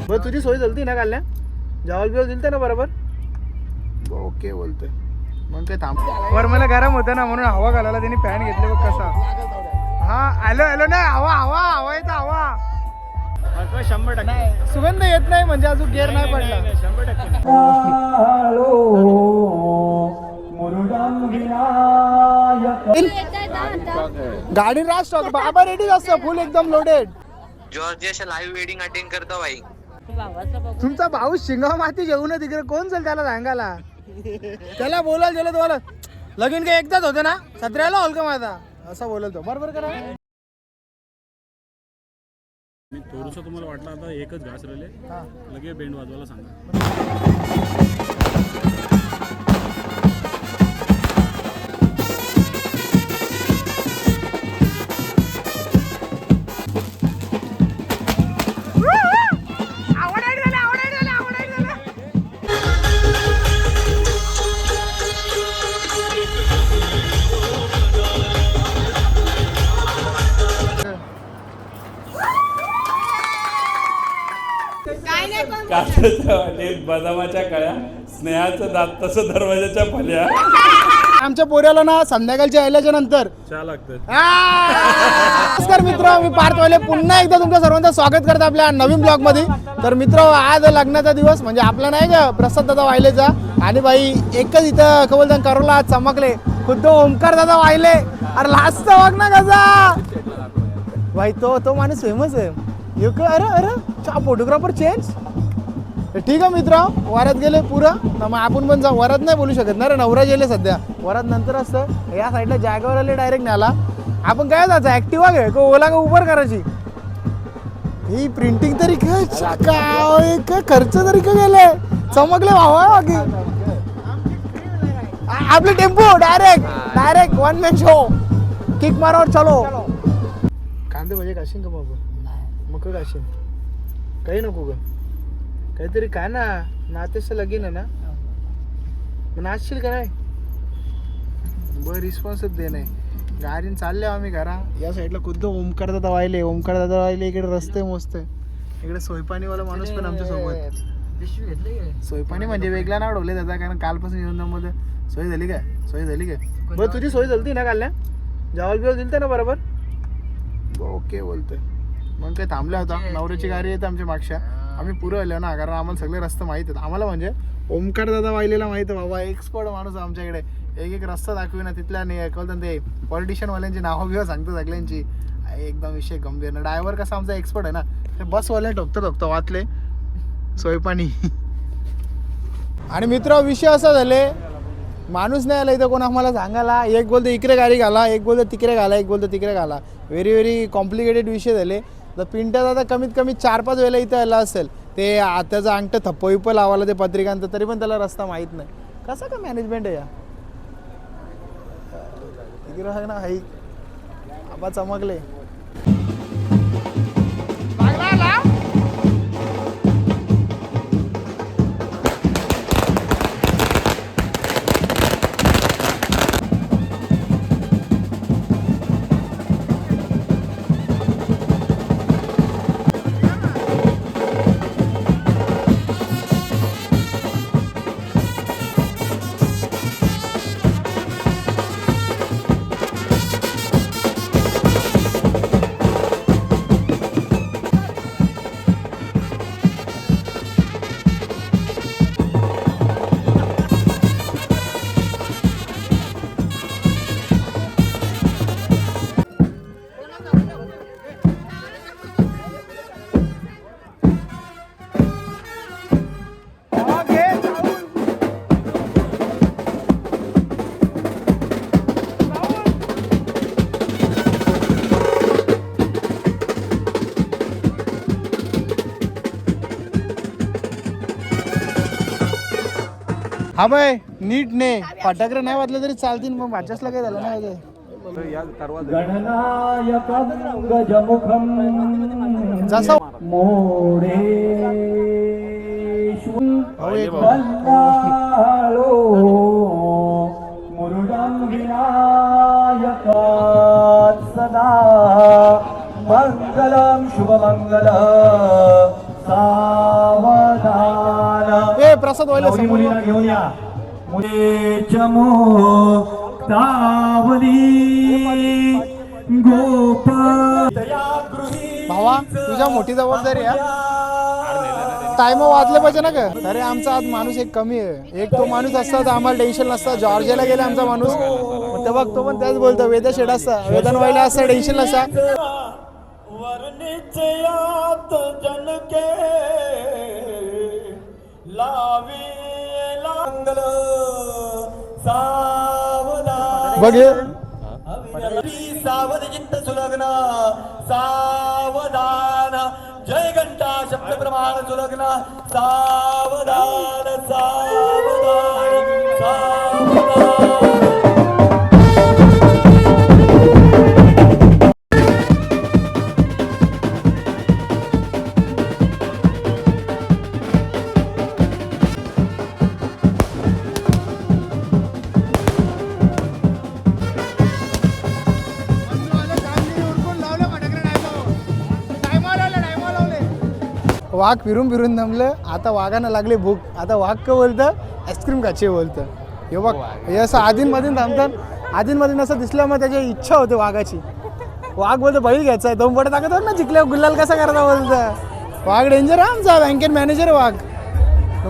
बरं तुझी सोय झाली ना कालल्या जेवायला बिवायला दिलते ना बरोबर ओके बोलतोय मग काय थांब वर मला गरम होतं ना म्हणून हवा घालायला त्यांनी फॅन घेतले बघ कसा हा आलो आलो नाही हवा हवा हवा येतं हवा 100% सुगंध येत नाही म्हणजे अजून गेअर नाही पडला 100% गाडी रास्ट बाबा रेडी असतं फुल एकदम लोडेड जॉर्जियाच्या लाईव्ह वेडिंग अटेंड करतो भाई तुमचा भाऊ शिंगा माती घेऊन तिकडे कोण चल त्याला सांगायला त्याला बोलायला गेलं तुम्हाला लगीन काय एकदाच होतं ना 17ला होल का माझा असं बोलत तो बरोबर करा मी थोडंसं तुम्हाला वाटलं आता एकच घास राहिले लगेच बेंड वाजवायला सांगा बदामाच्या कळ्या स्नेहाचं दात तसं दरवाजाच्या फल्या आमच्या पोऱ्याला ना संध्याकाळच्या यायल्याच्या नंतर चहा लागतं नमस्कार मित्र मी पार्थवाले पुन्हा एकदा तुमच्या सर्वांचं स्वागत करतो आपल्या नवीन ब्लॉग मध्ये तर मित्र आज लग्नाचा दिवस म्हणजे आपला नाही का प्रसाद दादा वाहिलेचा आणि बाई एकच इथं कबलदान करोला आज चमकले खुद्द ओमकार दादा वाहिले अरे लास्ट बघ ना कसा भाई तो माणूस फेमस आहे अरे अरे फोटोग्राफर चेंज ठीक आहे मित्र वरात गेले पुरं मग आपण पण जा वरात नाही बोलू शकत ना रे नवरा गेले सध्या वरात नंतर असतं या साईडला जागेवर आले डायरेक्ट न्याला आपण काय जायचं ऍक्टिवा घे का ओला का उबर करायची ही प्रिंटिंग तरी काय खर्च तरी का गेले चमकले भावा बाकी आपले tempo direct one man show kick मारावर चलो कांदे भजे काशीन का बाबा मग काशीन काही नको ग काहीतरी काय ना नातेचं लगीन आहे ना नाचशील का नाही बरं रिस्पॉन्सच दे नाही गाडीने चालले आम्ही घरा या साईडला खुद्द ओमकार दादा वाहिले इकडे रस्ते मस्त इकडे सोयपाणीवाला माणूस पण आमच्या सोबत सोयपाणी म्हणजे वेगळा नाव ठेवले त्याचा कारण कालपासून येऊन मध्ये सोय झाली काय बरं तुझी सोय झाली ना कालल्या जेवायला बिवायला दिलते ना बरोबर ओके बोलतोय मग काय थांबल्या होता नवऱ्याची गाडी येते आमच्या मागच्या आम्ही पुरं आलो ना कारण आम्हाला सगळे रस्ते माहीत आहेत आम्हाला म्हणजे ओमकार दादा वाहिलेला माहिती आहे बाबा एक्सपर्ट माणूस आमच्याकडे एक रस्ता दाखवी ना तिथल्या नाही कळतं ते पॉलिटिशियनवाल्यांची नावं बिवं सांगतो सगळ्यांची एकदम विषय गंभीर ना ड्रायव्हर कसा आमचा एक्सपर्ट आहे ना ते बसवाले ठोकतो वाचले सोयपाणी आणि मित्र विषय असा झाले माणूस नाही आला इथं कोण आम्हाला सांगायला एक बोलतो इकडे गाडी घाला एक बोलतो तिकडे घाला एक बोलतो तिकडे घाला व्हेरी कॉम्प्लिकेटेड विषय झाले तर पिंट्या दादा कमीत कमी 4-5 वेळेला इथं आला असेल ते त्याचं अंगठं थप्प लावायला ते पत्रिकांचं तरी पण त्याला रस्ता माहीत नाही कसं का मॅनेजमेंट आहे या तिकडे ना हाई आबा चमकले हा बाय नीट ने फटाकडे नाही वाजले तरी चालतील मग भाच्यासला काय झालं नाही जसं मोरे सदा मंगलम शुभमंगल सा प्रसाद व्हायला समोर. मुलीला घेऊन या मुलीच्या मोतावली गोपाल भावा तुझ्या मोठी जबाबदारी आहे. टाइम वाजले पाहिजे ना ग. अरे आमचा आज माणूस एक कमी आहे. एक तो माणूस असता तर आम्हाला टेन्शन नसतं. जॉर्जियाला गेला आमचा माणूस ते बघ तो पण त्याच बोलतो वेदा शेड असता वेदन व्हायला असता टेन्शन नसता. वर्णिचयात जनके लावी लांगल सावधान बघ हे. सावध चित्त सुलग्न सावधान जय घंटा शब्द प्रमाण सुलग्न सावधान सावधान सावधान. वाघ फिरून फिरून दमलं. आता वाघानं लागली भूक. आता वाघ का बोलतं आईस्क्रीम खायचे बोलतं. हे बघ हे असं आधीनमधून थांबतात. आधीनमधून असं दिसलं मग त्याची इच्छा होते वाघाची. वाघ बोलतं बैल घ्यायचा आहे. दोन पटे टाकत ना जिंकल्या गुल्लाल कसा करता बोलतं. वाघ डेंजर आहे आमचा बँकेत मॅनेजर वाघ.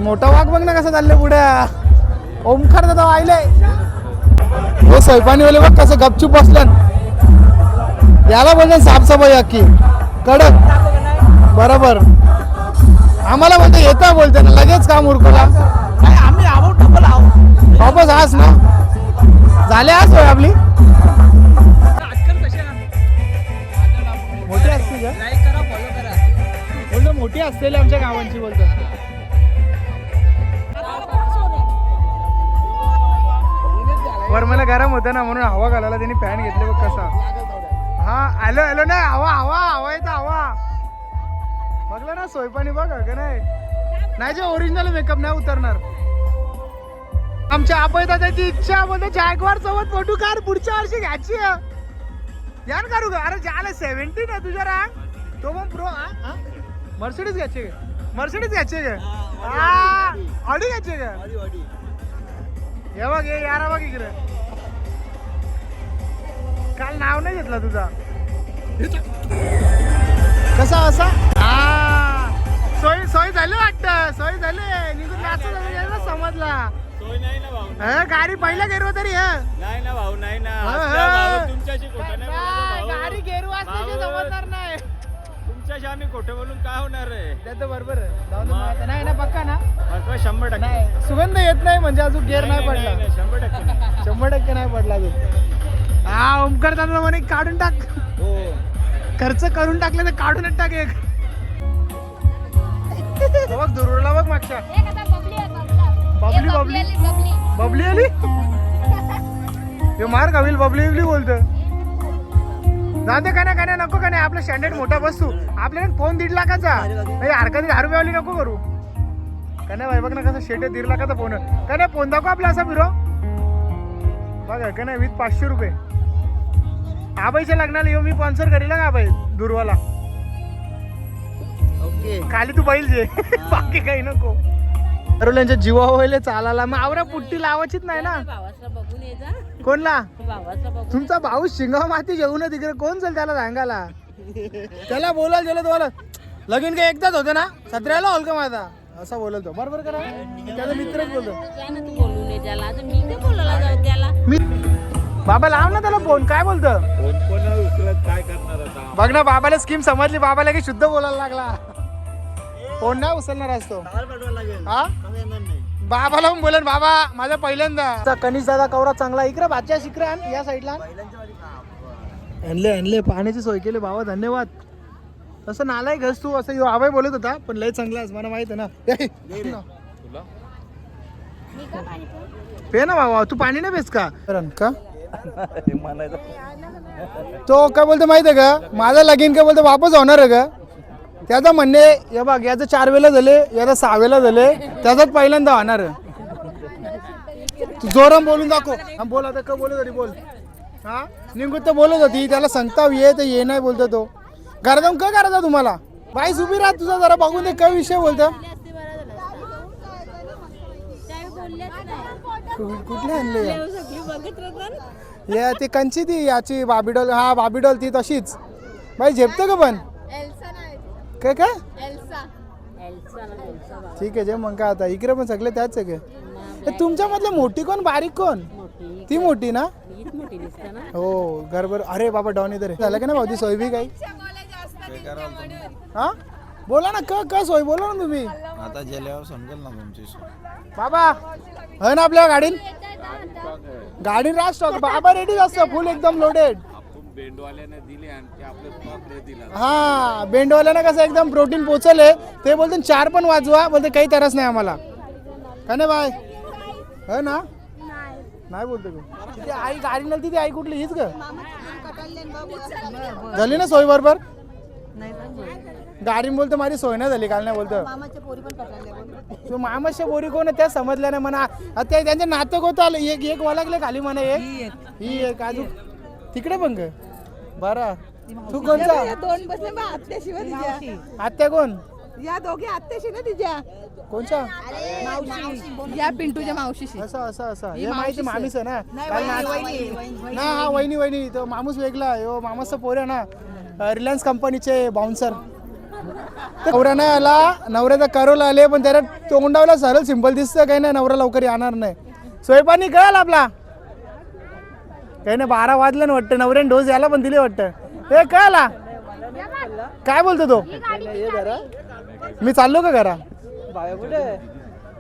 मोठा वाघ बघ ना कसा चालले पुढे. ओमकार दादा आले हे स्वयंपाणीवाले बघ कसं गपचूप बसलं. याला बोलतात साफसफाई अख्खी कडक बरोबर. आम्हाला बोलतो येतं बोलते ना लगेच काम उरकला. आम्ही वापस आज ना झाले आज होय आपली मोठी असते का बोलतो मोठी असलेली आमच्या गावांची बोलतो. वर मला गरम होतं ना म्हणून हवा घालायला त्यांनी फॅन घेतले बघ कसा. हा आलो आलो नाही हवा हवा हवा येतं हवा बघलं ना सोयपाणी बघ का नाही जे ओरिजिनल मेकअप नाही उतरणार. आमच्या अभय दादाची इच्छा बोलते जॅगवार सोबत फोटो काढ पुढच्या वर्षी घ्यायची यान करू का. अरे ज्याला 17 आहे तुझ्या रांग तो मग प्रो मर्सिडीज घ्यायचे का मर्सिडीज घ्यायचे का ऑडी घ्यायचे का. हे बघ हे यारा बघ इकडे काल नाव नाही घेतला तुझा कसा असा. सोय सोय झाली वाटतं सोय झाली निघून नाचत समजला. गाडी पहिला गेरवा तरी नाही ना भाऊ नाही ना तुमच्याशी खोटं नाही बोलायचं भाऊ. गाडी गेरवा असल्याची समजणार नाही. तुमच्याशी आम्ही खोटं बोलून काय होणार आहे. त्याचं बरोबर आहे. नाही ना पक्का ना 100% नाही सुगंध येत नाही म्हणजे अजून गेअर नाही पडला. 100% 100% नाही पडला अजून. हा ओमकार दादा म्हणे काढून टाक. हो खर्च करून टाकले तर काढूनच टाक एक. बघ दुर्ला बघ मागच्या बबली बबली बबली आली मार खावील बबली बिबली बोलत. जाते का नाही नको का नाही आपला स्टँडर्ड मोठा बसतो आपल्याला फोन 1.5 लाखाचा हरकत 10 रुपयावाली नको करू का नाही भाई. बघ ना कसं शेट 1.5 लाखाचा फोन का नाही फोन दाखव आपला असा फिरो बघा का नाही विथ 500 रुपये. आबाईच्या लग्नाला येऊ मी स्पॉन्सर करेल का आबाई दुर्वाला. ओके खाली तू बैल जे बाकी काही नको. त्यांच्या जीवा व्हायला चालायला मग आवरा पुट्टी लावायचीच नाही ना. कोणला तुमचा भाऊ शिंगा माती जेवून तिकडे कोण चल त्याला सांगायला त्याला बोलायला गेलं तुम्हाला लगीन काय एकदाच होतं ना 17ला होल का माझा असा बोलत तो बरोबर करा. त्याचा मित्रच बोलतो मी बाबा लाव ना त्याला फोन काय बोलतो काय करणार आता. बघ ना बाबाला स्कीम समजली. बाबाला की शुद्ध बोलायला लागला फोन नाही उचलणार असतो. हा बाबाला पण बोलेन बाबा माझा पहिल्यांदा. कनिष दादा कवरा चांगला इकडे भाच्या शिकरे आण या साईडला आणले पाण्याची सोय केली बाबा धन्यवाद. तसं नालाय घस तू असं आबाई बोलत होता पण लय चांगला मला माहित आहे ना. पे ना बाबा तू पाणी नाही पेस का तो काय बोलतो माहित आहे का माझं लगीन काय बोलतो वापस होणार आहे का. त्याचं म्हणणे हे बघ याचं 4 वेळेला झाले याचं 6 वेळेला झाले त्याचाच पहिल्यांदा होणार. तू जोराम बोलून दाखव. बोल आता का बोलत होती बोल. हा निघून तर बोलत होती त्याला सांगता ये तर ये नाही बोलतो तो. घरात जाऊन काय करायचं तुम्हाला बाईस उभी राहा तुझा जरा बघून दे काय विषय बोलतो. कुठले आणले या ती कंची ती याची बाबीडोल, हा बाबीडोल ती तशीच बाई झेपतं का पण काय काय ठीक आहे जे मग काय आता इकडे पण सगळे त्याच आहे का तुमच्या मधले मोठी कोण बारीक कोण ती मोठी ना हो घरभर अरे बाबा डॉन इधर झालं का ना भाऊ ती सोय बी काही हा बोला ना क सोय बोला ना तुम्ही आता गेल्यावर समजेल ना तुमची बाबा है ना आपल्या गाडी राज स्टॉक बाबा रेडी असतं फुल एकदम लोडेड हा बेंडवाल्याने कसं एकदम प्रोटीन पोचले ते बोलते 4 पण वाजवा बोलते काही तरच नाही आम्हाला का नाही बाय है ना नाही बोलतो तू तिथे आई गाडी नव्हती ती आई कुठली हीच ग झाली ना सोय बरोबर गाडी बोलतो माझी सोय नाही झाली काल नाही बोलतो तू मामाच्या बोरी कोण त्या समजल्या नाही म्हणा आता त्यांचे नातं होत आलं एक वळगले खाली म्हणा ही एक अजून तिकडे पण ग बरं तू कोणचा दोन बसले बा आत्याशिवाय तिच्या आत्या कोण या दोघे आत्याशी ना तिच्या कोणच्या या पिंटूच्या मावशीशी असं असं असं हे माहिती मामीच आहे ना ना हा वहिनी तो माणूस वेगळा यो मामाचा पोर आहे ना रिलायन्स कंपनीचे बाउन्सर नवऱ्याने आला नवऱ्याचा करोला आले पण त्याला तोंडावला सरळ सिंपल दिसतं काही नाही नवरा लवकर येणार नाही सोयपाणी कळाल आपला काही नाही 12 वाजले ना वाटतं नवऱ्याने डोस यायला पण दिले वाटतं हे कळाला काय बोलतो तो मी चाललो का घरा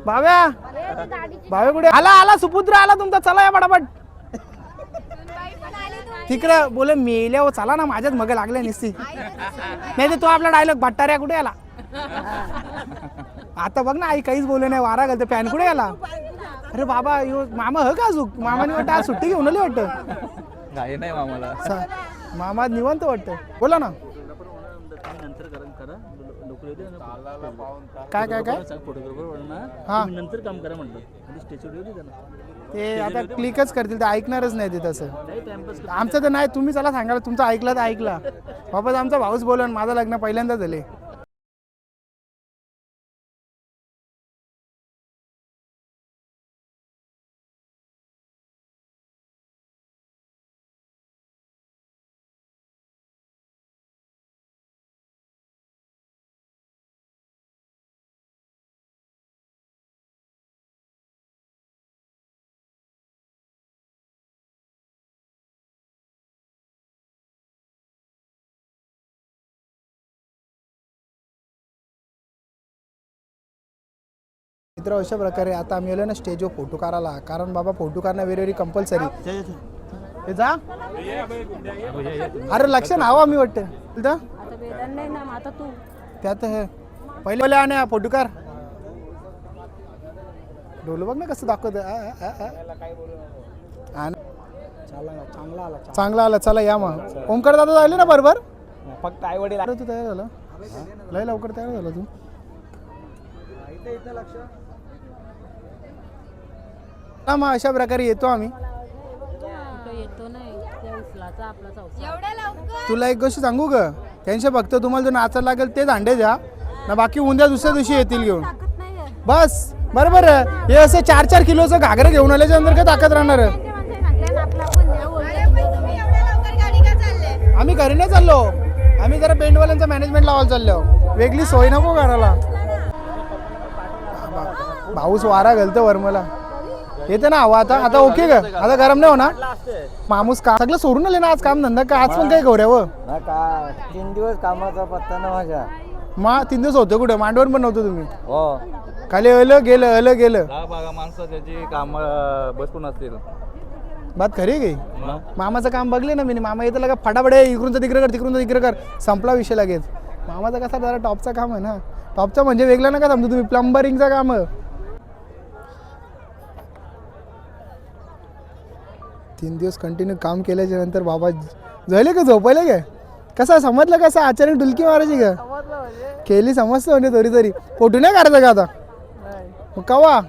भाव्या कुठे आला सुपुत्र आला तुमचा चला या पटापट तिकडं बोले मेल्या हो चला ना माझ्याच मग लागल्या निसती नाही तर तो आपला डायलॉग भट्टाऱ्या कुठे आला आता बघ ना आई काहीच बोलले नाही वारा घालते फॅन कुठे आला अरे बाबा यो मामा ह का अजून मामाने वाटतं आज सुट्टी घेऊन आली वाटतं नाही नाही मामाला मामा निवांत वाटतं बोला ना काय काय काय हा नंतर काम करा म्हटलं ते आता क्लिकच करतील ते ऐकणारच नाही ते तसं आमचं तर नाही तुम्ही चला सांगाल तुमचं ऐकलं तर ऐकला वापस आमचा भाऊच बोला माझं लग्न पहिल्यांदा झाले मित्र अशा प्रकारे आता आम्ही आलो ना स्टेजवर फोटो काढायला कारण बाबा फोटो काढणं व्हेरी कंपल्सरी हे जा अरे लक्ष नाव आम्ही वाटतं त्यात हे पहिले आणि फोटो कार डोलं बघ ना कसं दाखवत चांगला आला चला या मग ओमकार दादा झाले ना बरोबर फक्त आई वडील तू तयार झालं लय लवकर तयार झाला तू मग अशा प्रकारे येतो आम्ही तुला एक गोष्ट सांगू ग त्यांच्या फक्त तुम्हाला जो नाचायला लागेल ते दांडे द्या ना बाकी उद्या दुसऱ्या दिवशी येतील घेऊन बस बरोबर हे असं 4-4 किलोचं घागरं घेऊन आल्याच्या नंतर काय ताकद राहणार आम्ही घरी नाही चाललो आम्ही जरा बेंडवाल्यांचा मॅनेजमेंट लावायला चाललो वेगळी सोय नको करायला भाऊस वारा घालतो वरमला येते ना हवा आता ओके का आता गरम नाही होणार माणूस का सगळं सोडून आले ना आज काम धंदा का आज पण काय गौऱ्याव 3 दिवस कामाचा पत्ता ना माझ्या 3 दिवस होते कुठे मांडवर पण नव्हतं तुम्ही हो खाली आलं गेलं बघा माणसं त्याची काम बसून असतील बात खरी गे मामाचं काम बघले ना मी मामा येतं लगा फटाफडे इकडून तिकडे कर संपला विषय लागेल मामाचा कसा जरा टॉपचा काम आहे ना टॉपचा म्हणजे वेगळा नका समजा तुम्ही प्लंबरिंगचा काम 3 दिवस कंटिन्यू काम केल्याच्या नंतर बाबा झाले का झोपायला काय कसं समजलं कसं आचार्य डुलकी मारायची का केली समजतं म्हणजे तरी फोटो नाही काढायचा का आता मग कवा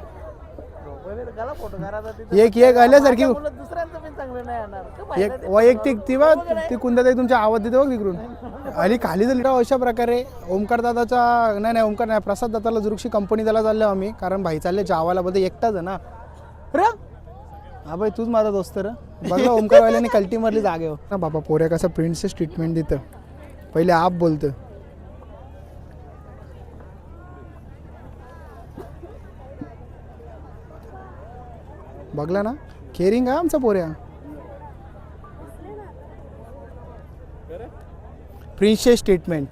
एक आल्यासारखी एक वैयक्तिक ती बघ ती कुंदाताई तुमच्या आवाज देते बघ तिकडून आणि खाली जर अशा प्रकारे ओमकार दादाचा नाही ओमकार नाही प्रसाद दादाला जुरुक्षी कंपनी त्याला चाललो आम्ही कारण भाई चालले जावाला मध्ये एकटाच आहे ना र हा भाई तूच माझा दोस्त र बघा ओमकारवाल्याने कल्टी मारली जागेवर ना बाबा पोऱ्या कसं प्रिन्सेस ट्रीटमेंट देतं पहिले आप बोलतं बघला ना केअरिंग आहे आमचा पोऱ्या प्रिन्सेस ट्रीटमेंट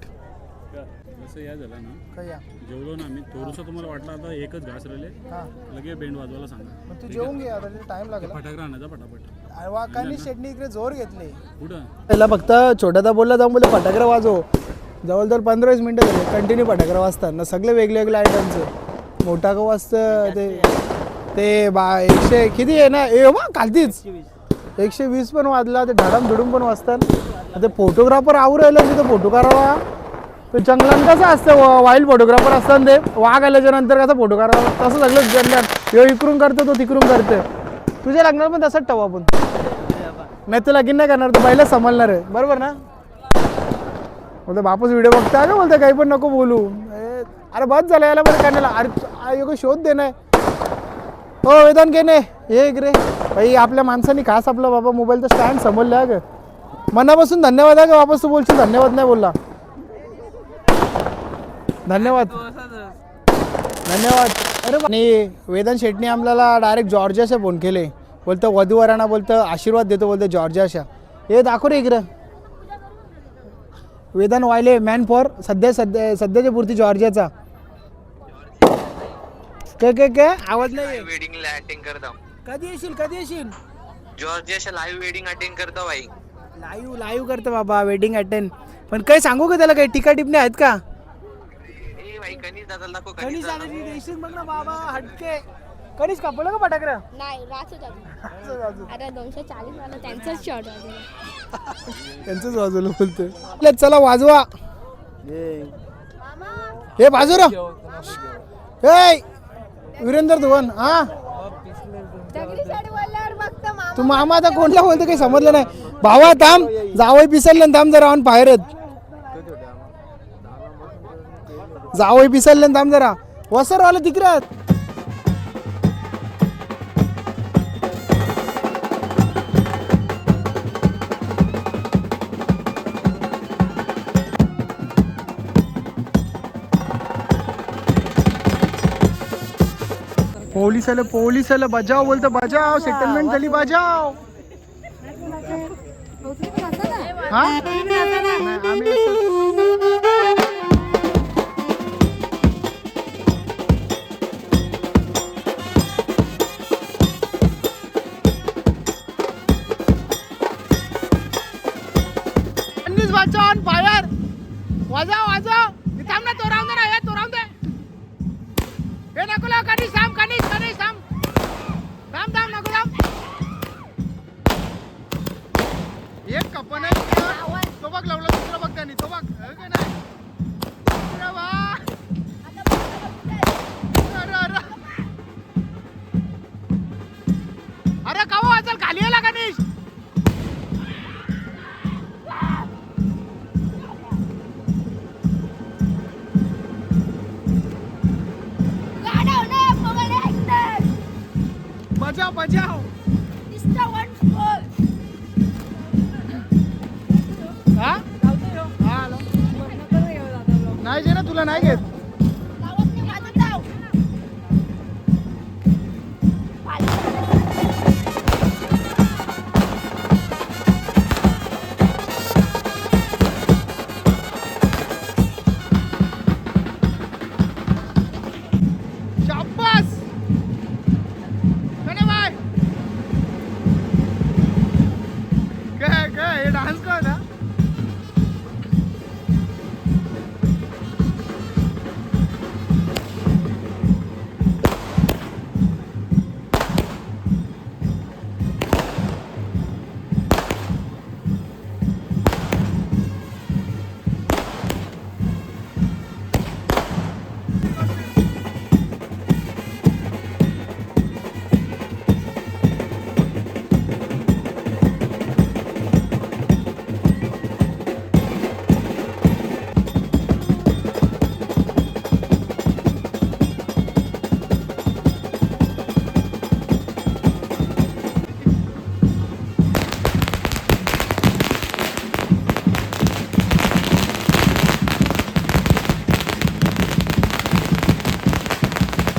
जसं या झालं ना जेवलो ना आम्ही थोडंसं तुम्हाला वाटलं आता एकच घास राहिले लगे बेंड वाजवायला सांगा तू जेवून घे आता टाइम लागेल फटाकडा आणायचा पटापट वाकानी शेटनी इकडे जोर घेतले कुठं त्याला फक्त छोट्यादा बोलला जाऊन बोलले फटाकडा वाजव जवळजवळ 15-20 मिनिटं झाले कंटिन्यू फटाकडा वाजतात ना सगळे वेगळे वेगळे आयटमचं मोठा का वाजतं ते 100 किती आहे ना कालतीच 120 पण वाजला ते ढाडम धुडूम पण वाजतात ते फोटोग्राफर आवू राहिलं तिथं फोटो करावा ते जंगलात कसं असतं वाईल्ड फोटोग्राफर असतात ते वाघ आल्याच्या नंतर कसं फोटो करावा तसं सगळं जंगलात ह्यो इकडून करतो तो तिकडून करतो तुझ्या लग्नात पण तसंच ठेवू आपण नाही तर लगीन नाही करणार तर पहिलं समजणार आहे बरोबर ना बोलतो बापूस व्हिडिओ बघता का बोलतो काही पण नको बोलू अरे बस झालं याला बरं करण्याला अरे शोध दे नाही हो वेदांत के नाही हे रे भाई आपल्या माणसाने खास आपला बाबा मोबाईलचा स्टँड समजला ग मनापासून धन्यवाद आहे का वापस तू बोलशील धन्यवाद नाही बोलला धन्यवाद धन्यवाद अरे आणि वेदांत शेटने आम्हाला डायरेक्ट जॉर्जियाशा फोन केले बोलतं वधूवरांना बोलतं आशीर्वाद देतो बोलतं जॉर्जियाशा हे दाखव रे इकडं वेदांत वायले मॅन फॉर सध्याच्या पुरती जॉर्जियाचा काय आवाज नाही वेडिंग ला अटेंड करतो कधी येशील जॉर्जियाच्या लाईव्ह वेडिंग अटेंड करतो भाई लाईव्ह करतो बाबा वेडिंग अटेंड पण काही सांगू का त्याला काही टिका टिपणे आहेत का ए भाई कनीस दादाला दाखव कणीस आणायची देशील बघ ना बाबा हटके कणीस कापलं का फटाकडा नाही आता 240 वाला त्यांचाच शॉट त्यांचंच वाजवलं बोलतोय चला वाजवा हे बाजूरा हे वीरेंद्र धवन हा तू मामा आता कोणला बोलतो काही समजलं नाही भावा थांब जावई पिसरलं थांब जरा ऑन बाहेरच जावई पिसरलं थांब जरा वसरवाला तिकडे पोलीस आलं बजाव बोलतो बजाव सेटलमेंट झाली बजाव हा आम्ही वाजव फायर वाजव थांब ना तो राहून दे तो राहून दे हे नको लाव कणीस थांब थांब नको थांब एक कपन आहे तो बघ लावला दुसरा बघ त्यांनी तो बघ काय नाही अरे कावा वाचल खाली आला कणीस बजाव हा नाही जे ना तुला नाही घेत शाबास काय हे डान्स का होता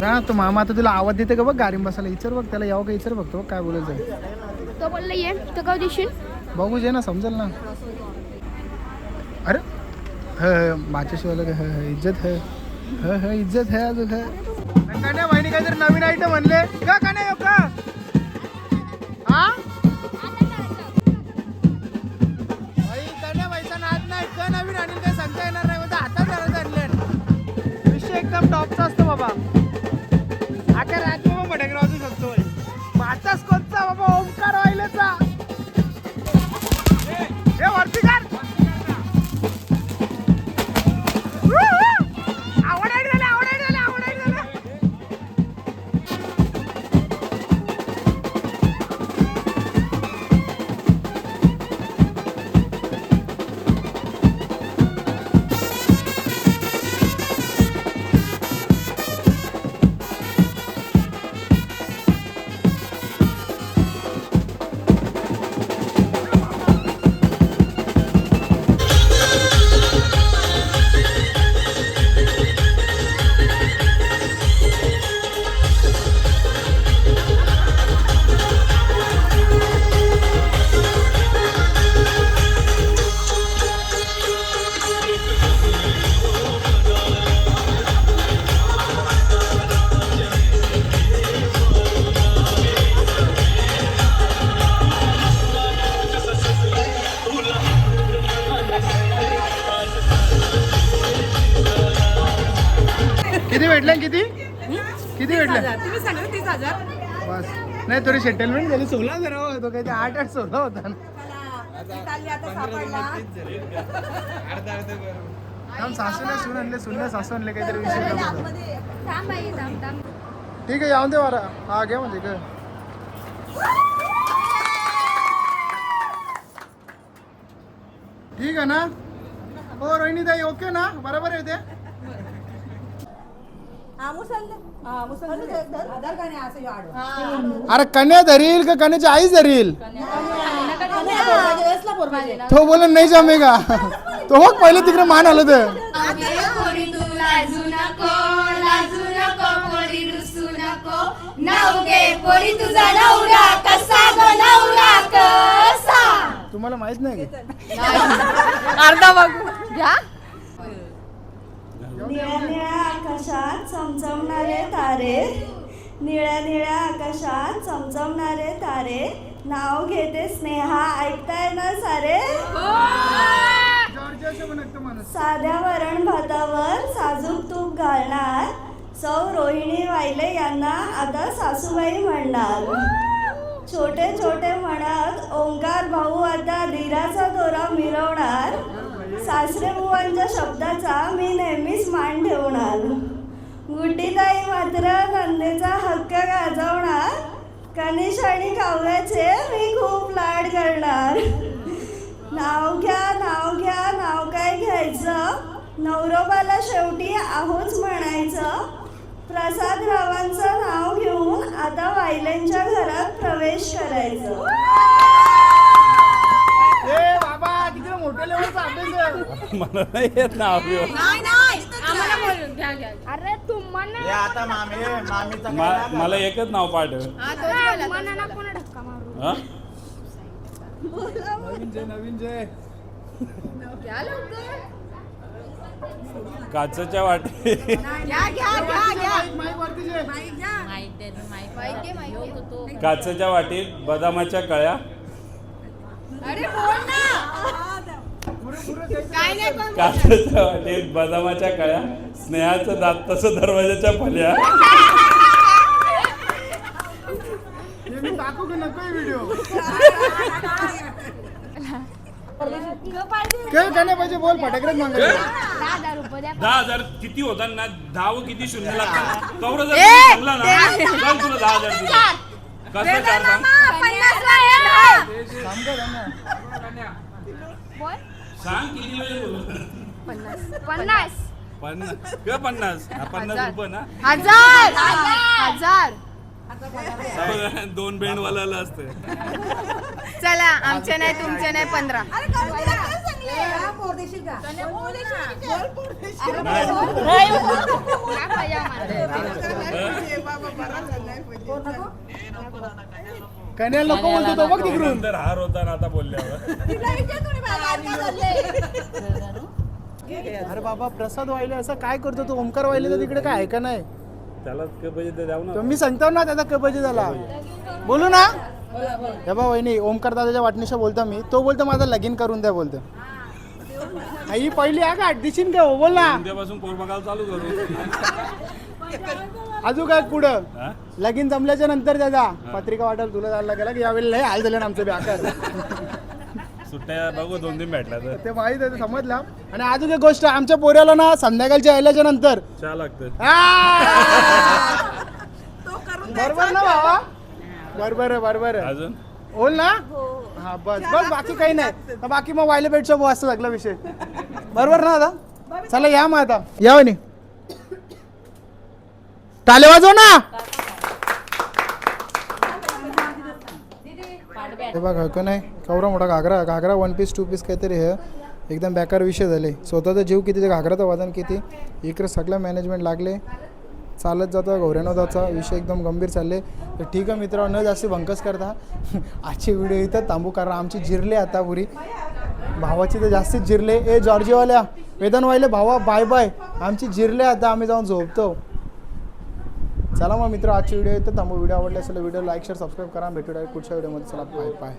हा तो मामा आता तुला आवाज देते का बघ गाडी बसायला इचर बघ त्याला यावं का इचर बघ तो काय बोलायचं तो बोलला ये तो का देशील बघू जे ना समजेल ना अरे माझ्याशिवाय इज्जत है इज्जत है अजून कन्या बहिणी काहीतरी नवीन आयटम म्हणले का कन्या येऊ का हा बाई कन्या बाईचा नाद नाही का नवीन आणील काही सांगता येणार नाही म्हणजे हातात आणले विषय एकदम टॉपचा असतो बाबा आता रात बाबा फटाके वाजू शकतो आताच कोणता बाबा ओमकार वाहिलेचा हे वरती कर किती भेटले किती किती भेटले तुम्ही सांगा 30,000 बस नाही थोडी सेटलमेंट झाली 16,000 तो काही 8-8 16 होता सासूने सून आणले सुनले सासू आणले काहीतरी विषय ठीक आहे यावून दे वारा हा घ्या म्हणजे काय ठीक आहे ना हो रोहिणी ताई ओके ना बरोबर आहे ते अरे कन्या धरील का कन्याची आईच धरील तो बोल नाही जमेगा तो हो पहिले तिकडे मान आलं तर तुम्हाला माहित नाही अर्धा बघू घ्या निळ्या निळ्या आकाशात चमचमणारे तारे निळ्या निळ्या आकाशात चमचमणारे तारे नाव घेते स्नेहा ऐकताय ना सारे साध्या वरण भातावर साजूक तूप घालणार सौ रोहिणी वाहिले यांना आता सासूबाई म्हणणार छोटे छोटे म्हणत ओंकार भाऊ आता धीराचा दोरा मिरवणार सासरे बुवांच्या शब्दाचा मी नेहमीच मान ठेवणार गुड्डीताई मात्र नंदेचा हक्क गाजवणार कनिष आणि काव्याचे मी खूप लाड करणार नाव घ्या नाव काय घ्यायचं नवरोबाला शेवटी आहोच म्हणायचं प्रसादरावांचं नाव घेऊन आता वायल्यांच्या घरात प्रवेश करायचं बाबा तिकडे मोठ्या लेवलचा अभ्यास मला नाही येत ना अभियोग. आम्हाला बोलून घ्या घ्या अरे तुम्हाला आता मामीचा मला एकच नाव पाठ मनाला कोणा धक्का मारू नवीन जय घ्या लवकर काचेच्या वाटी घ्या घ्या घ्या घ्या माईक वरती जय माईक घे काचेच्या वाटीत बदामाच्या कळ्या अरे बोल ना काय नाही पण काचेच्या वाटीत बदामाच्या कळ्या स्नेहाचं दात तसं दरवाजाच्या फल्या मी टाकू की नको व्हिडिओ काय करणे पाहिजे बोल फटाकड्यात मागायचं 10,000 रुपये द्या 10,000 किती होतात ना 10 व किती शून्य लागतात कवडं जर तुम्ही म्हणला ना चल तुला 10,000 दिले कसं चार सांग बोल सांग किती वेळ बोलू 50 50 किंवा 50 50 रुपये ना 1000 दोन बेंड वाला असते चला आमचे नाही तुमचे नाही 15 कन्याला नको बोलतो तो बघ तिकडून. नंतर हार होता ना आता बोलल्यावर. अरे बाबा प्रसाद वाहिले असं काय करतो तू? ओमकार वाहिले तर तिकडे काय ऐका नाही. त्याला पाहिजे द्याव ना. तो मी सांगतो ना त्याचा पाहिजे त्याला. बोलू ना हे बा वहिनी, ओमकार दादाच्या वाटणीशी बोलतो मी. तो बोलतो माझं लगीन करून द्या बोलतो. ही पहिली आहे का दिशीन का? बोल ना. उद्यापासून पोर बघायला चालू करू. अजून काय पुढं हा? लगीन जमल्याच्या नंतर त्याचा पत्रिका वाटायला तुला जायला गेला की यावेळी लय हाल झाले ना आमचं बेकार. सुट्ट्या बघू 2-3 भेटल्या तर ते माहित आहे, ते समजला. आणि अजून एक गोष्ट, आमच्या पोऱ्याला ना संध्याकाळच्या यायल्याच्या नंतर चहा लागतं. बरोबर ना भावा? बरोबर आहे, बरोबर आहे. अजून बोल ना. हा बस बस, बाकी काही नाही. बाकी मग वायले भेटचा भाऊ असं सगळा विषय. बरोबर ना आता? चला या मग आता या वहिनी. टाले वाजव ना. हे बघ हकं नाही केवढा मोठा घागरा. घागरा 1 पीस 2 पीस काहीतरी हे एकदम बेकार विषय झाले. स्वतःचा जीव किती, ते घागराचं वजन किती. इकडे सगळं मॅनेजमेंट लागले. चालत जातं घोऱ्यानं जायचा विषय एकदम गंभीर चालले. तर ठीक आहे मित्रांनो, न जास्त भंकस करता आजची व्हिडिओ इथं थांबू, कारण आमची जिरले आता पुरी. भावाची तर जास्तीच जिरले. ए जॉर्जिवाल्या वेदन व्हायले भावा बाय बाय. आमची जिरले आता, आम्ही जाऊन झोपतो. चला मग मित्र, आजची व्हिडिओ इथं थांबू. व्हिडिओ आवडला असेल व्हिडिओ लाईक शेअर सबस्क्राईब करा. भेटूया पुढच्या व्हिडिओमध्ये. चला बाय बाय.